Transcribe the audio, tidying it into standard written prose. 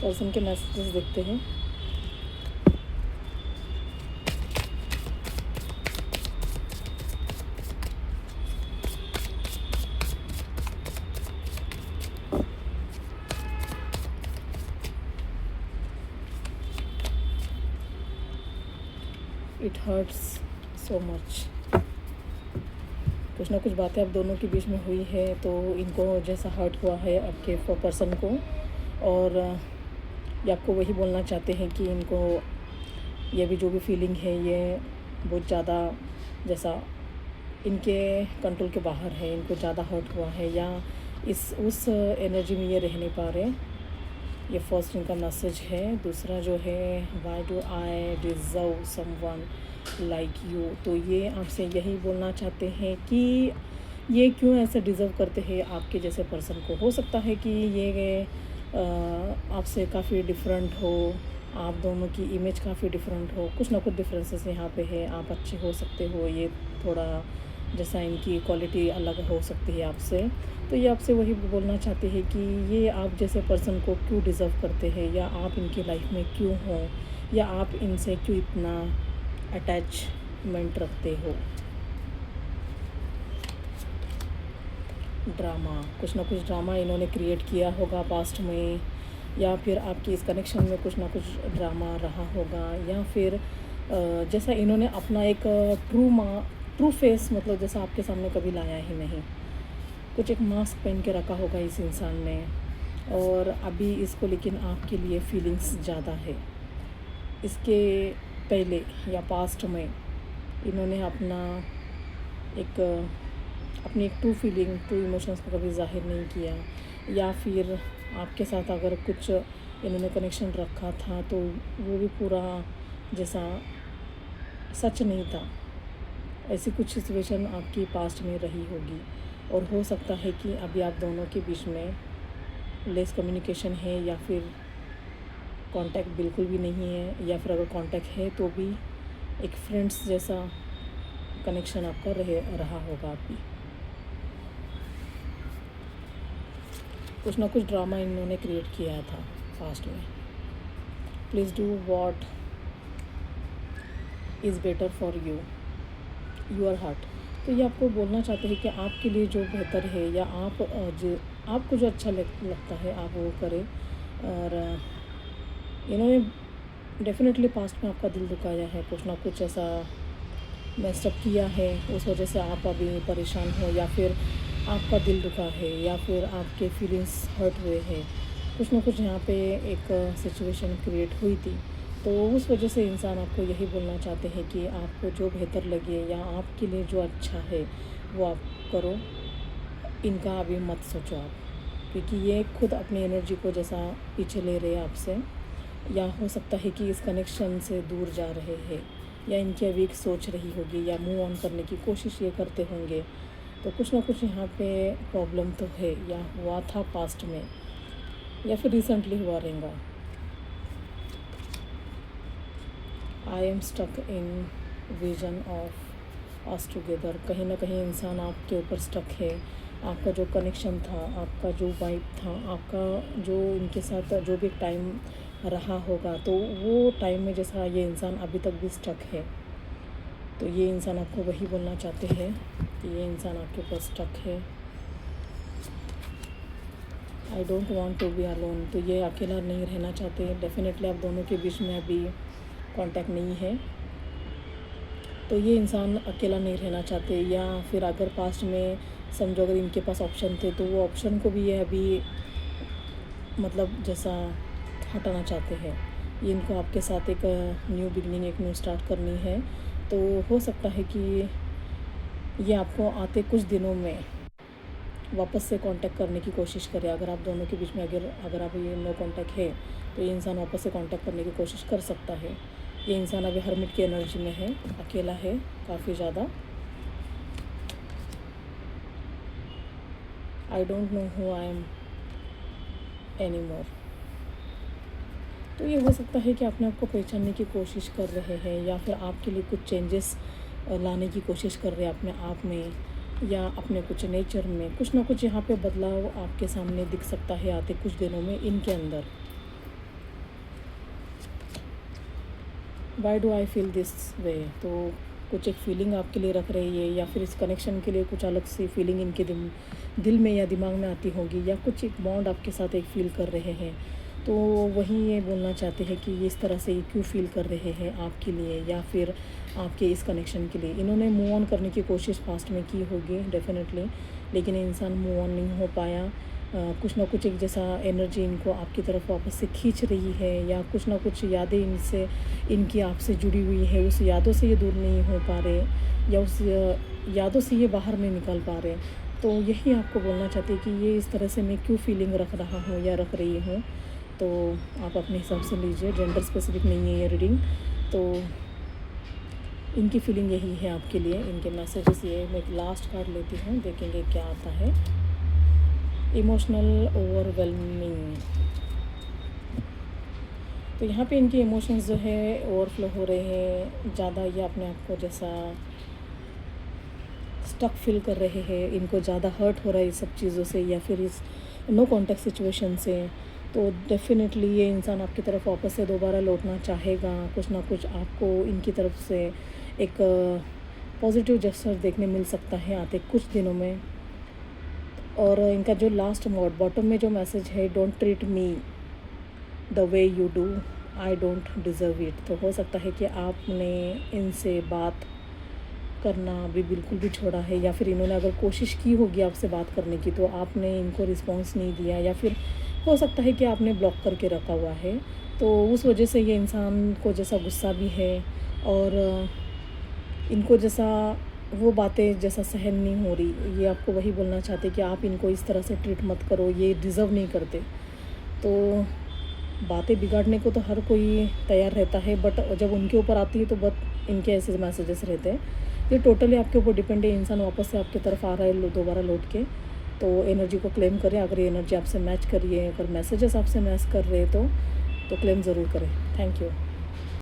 Person के messages देखते हैं। It hurts so much. कुछ ना कुछ बातें आप दोनों के बीच में हुई है, तो इनको जैसा हर्ट हुआ है आपके पर्सन को, और ये आपको वही बोलना चाहते हैं कि इनको ये भी जो भी फीलिंग है ये बहुत ज़्यादा जैसा इनके कंट्रोल के बाहर है, इनको ज़्यादा हर्ट हुआ है या इस उस एनर्जी में ये रह नहीं पा रहे। ये फर्स्ट इनका मैसेज है। दूसरा जो है, why do I deserve someone like you, तो ये आपसे यही बोलना चाहते हैं कि ये क्यों ऐसे डिज़र्व करते हैं आपके जैसे पर्सन को। हो सकता है कि ये आपसे काफ़ी डिफरेंट हो, आप दोनों की इमेज काफ़ी डिफरेंट हो, कुछ ना कुछ डिफरेंसेस यहाँ पे है। आप अच्छे हो सकते हो, ये थोड़ा जैसा इनकी क्वालिटी अलग हो सकती है आपसे। तो ये आपसे वही बोलना चाहते हैं कि ये आप जैसे पर्सन को क्यों डिज़र्व करते हैं, या आप इनकी लाइफ में क्यों हो, या आप इनसे क्यों इतना अटैचमेंट रखते हो। ड्रामा, कुछ ना कुछ ड्रामा इन्होंने क्रिएट किया होगा पास्ट में, या फिर आपकी इस कनेक्शन में कुछ ना कुछ ड्रामा रहा होगा, या फिर जैसा इन्होंने अपना एक ट्रू फेस मतलब जैसा आपके सामने कभी लाया ही नहीं। कुछ एक मास्क पहन के रखा होगा इस इंसान ने, और अभी इसको लेकिन आपके लिए फीलिंग्स ज़्यादा है। इसके पहले या पास्ट में इन्होंने अपनी एक ट्रू फीलिंग, ट्रू इमोशंस को कभी ज़ाहिर नहीं किया, या फिर आपके साथ अगर कुछ इन्होंने कनेक्शन रखा था तो वो भी पूरा जैसा सच नहीं था। ऐसी कुछ सिचुएशन आपकी पास्ट में रही होगी, और हो सकता है कि अभी आप दोनों के बीच में लेस कम्युनिकेशन है, या फिर कांटेक्ट बिल्कुल भी नहीं है, या फिर अगर कांटेक्ट है तो भी एक फ्रेंड्स जैसा कनेक्शन आपका रहा होगा अभी। कुछ ना कुछ ड्रामा इन्होंने क्रिएट किया था पास्ट में। Please do what is better for you, your heart. तो ये आपको बोलना चाहते हैं कि आपके लिए जो बेहतर है, या आपको जो अच्छा लगता है आप वो करें। और इन्होंने डेफिनेटली पास्ट में आपका दिल दुखाया है, कुछ ना कुछ ऐसा मेस्टअप किया है, उस वजह से आप अभी परेशान हो, या फिर आपका दिल दुखा है, या फिर आपके फीलिंग्स हर्ट हुए हैं। कुछ ना कुछ यहाँ पे एक सिचुएशन क्रिएट हुई थी, तो उस वजह से इंसान आपको यही बोलना चाहते हैं कि आपको जो बेहतर लगे या आपके लिए जो अच्छा है वो आप करो। इनका अभी मत सोचो आप, क्योंकि ये खुद अपनी एनर्जी को जैसा पीछे ले रहे हैं आपसे, या हो सकता है कि इस कनेक्शन से दूर जा रहे हैं, या इनकी अभी एक सोच रही होगी, या मूव ऑन करने की कोशिश ये करते होंगे। तो कुछ ना कुछ यहाँ पे प्रॉब्लम तो है, या हुआ था पास्ट में, या फिर रिसेंटली हुआ रहेगा। I am stuck in vision of us together. कहीं ना कहीं इंसान आपके ऊपर स्टक है। आपका जो कनेक्शन था, आपका जो वाइब था, आपका जो इनके साथ जो भी टाइम रहा होगा, तो वो टाइम में जैसा ये इंसान अभी तक भी स्टक है। तो ये इंसान आपको वही बोलना चाहते हैं कि ये इंसान आपके ऊपर स्टक है। I don't want to be alone, तो ये अकेला नहीं रहना चाहते। डेफिनेटली आप दोनों के बीच में अभी कांटेक्ट नहीं है, तो ये इंसान अकेला नहीं रहना चाहते। या फिर अगर पास्ट में समझो अगर इनके पास ऑप्शन थे, तो वो ऑप्शन को भी ये अभी मतलब जैसा हटाना चाहते हैं। ये इनको आपके साथ एक न्यू बिगनिंग, एक न्यू स्टार्ट करनी है। तो हो सकता है कि ये आपको आते कुछ दिनों में वापस से कांटेक्ट करने की कोशिश करें। अगर आप दोनों के बीच में अगर आप ये नो कांटेक्ट है, तो ये इंसान वापस से कांटेक्ट करने की कोशिश कर सकता है। ये इंसान अभी हर्मिट की एनर्जी में है, अकेला है काफ़ी ज़्यादा। I don't know who I am any more. तो ये हो सकता है कि अपने आप को पहचानने की कोशिश कर रहे हैं, या फिर आपके लिए कुछ चेंजेस लाने की कोशिश कर रहे हैं अपने आप में, या अपने कुछ नेचर में। कुछ ना कुछ यहाँ पे बदलाव आपके सामने दिख सकता है आते कुछ दिनों में इनके अंदर। Why do I feel this way. तो कुछ एक फीलिंग आपके लिए रख रही है, या फिर इस कनेक्शन के लिए कुछ अलग सी फीलिंग इनके दिल में या दिमाग में आती होगी, या कुछ एक बॉन्ड आपके साथ एक फ़ील कर रहे हैं। तो वही ये बोलना चाहते हैं कि ये इस तरह से ये क्यों फ़ील कर रहे हैं आपके लिए, या फिर आपके इस कनेक्शन के लिए। इन्होंने मूव ऑन करने की कोशिश पास्ट में की होगी डेफ़िनेटली, लेकिन इंसान मूव ऑन नहीं हो पाया। कुछ ना कुछ एक जैसा एनर्जी इनको आपकी तरफ वापस से खींच रही है, या कुछ ना कुछ यादें इनसे इनकी आपसे जुड़ी हुई है, उस यादों से ये दूर नहीं हो पा रहे, या उस यादों से ये बाहर नहीं निकल पा रहे। तो यही आपको बोलना चाहते हैं कि ये इस तरह से मैं क्यों फीलिंग रख रहा हूँ या रख रही हूँ। तो आप अपने हिसाब से लीजिए, जेंडर स्पेसिफिक नहीं है ये रीडिंग। तो इनकी फीलिंग यही है आपके लिए, इनके मैसेजेस ये। मैं लास्ट कार्ड लेती हूँ, देखेंगे क्या आता है। Emotional overwhelming. तो यहाँ पे इनके इमोशंस जो है ओवरफ्लो हो रहे हैं ज़्यादा, ये अपने आप को जैसा स्टक फील कर रहे हैं, इनको ज़्यादा हर्ट हो रहा है इस सब चीज़ों से, या फिर इस नो कॉन्टेक्ट सिचुएशन से। तो डेफ़िनेटली ये इंसान आपकी तरफ वापस से दोबारा लौटना चाहेगा। कुछ ना कुछ आपको इनकी तरफ से एक पॉजिटिव जेस्चर देखने मिल सकता है आते कुछ दिनों में। और इनका जो लास्ट मोड बॉटम में जो मैसेज है, don't treat me the way you do, I don't deserve it. तो हो सकता है कि आपने इनसे बात करना भी बिल्कुल भी छोड़ा है, या फिर इन्होंने अगर कोशिश की होगी आपसे बात करने की तो आपने इनको रिस्पॉन्स नहीं दिया, या फिर हो सकता है कि आपने ब्लॉक करके रखा हुआ है। तो उस वजह से ये इंसान को जैसा गुस्सा भी है, और इनको जैसा वो बातें जैसा सहन नहीं हो रही। ये आपको वही बोलना चाहते कि आप इनको इस तरह से ट्रीट मत करो, ये डिज़र्व नहीं करते। तो बातें बिगाड़ने को तो हर कोई तैयार रहता है, बट जब उनके ऊपर आती है तो बहुत इनके ऐसे मैसेजेस रहते हैं। ये टोटली आपके ऊपर डिपेंड है, इंसान वापस से आपकी तरफ आ रहा है दोबारा लौट के। तो एनर्जी को क्लेम करें, अगर ये एनर्जी आपसे मैच करिए, अगर मैसेजेस आपसे मैच कर रहे हैं तो क्लेम ज़रूर करें। Thank you.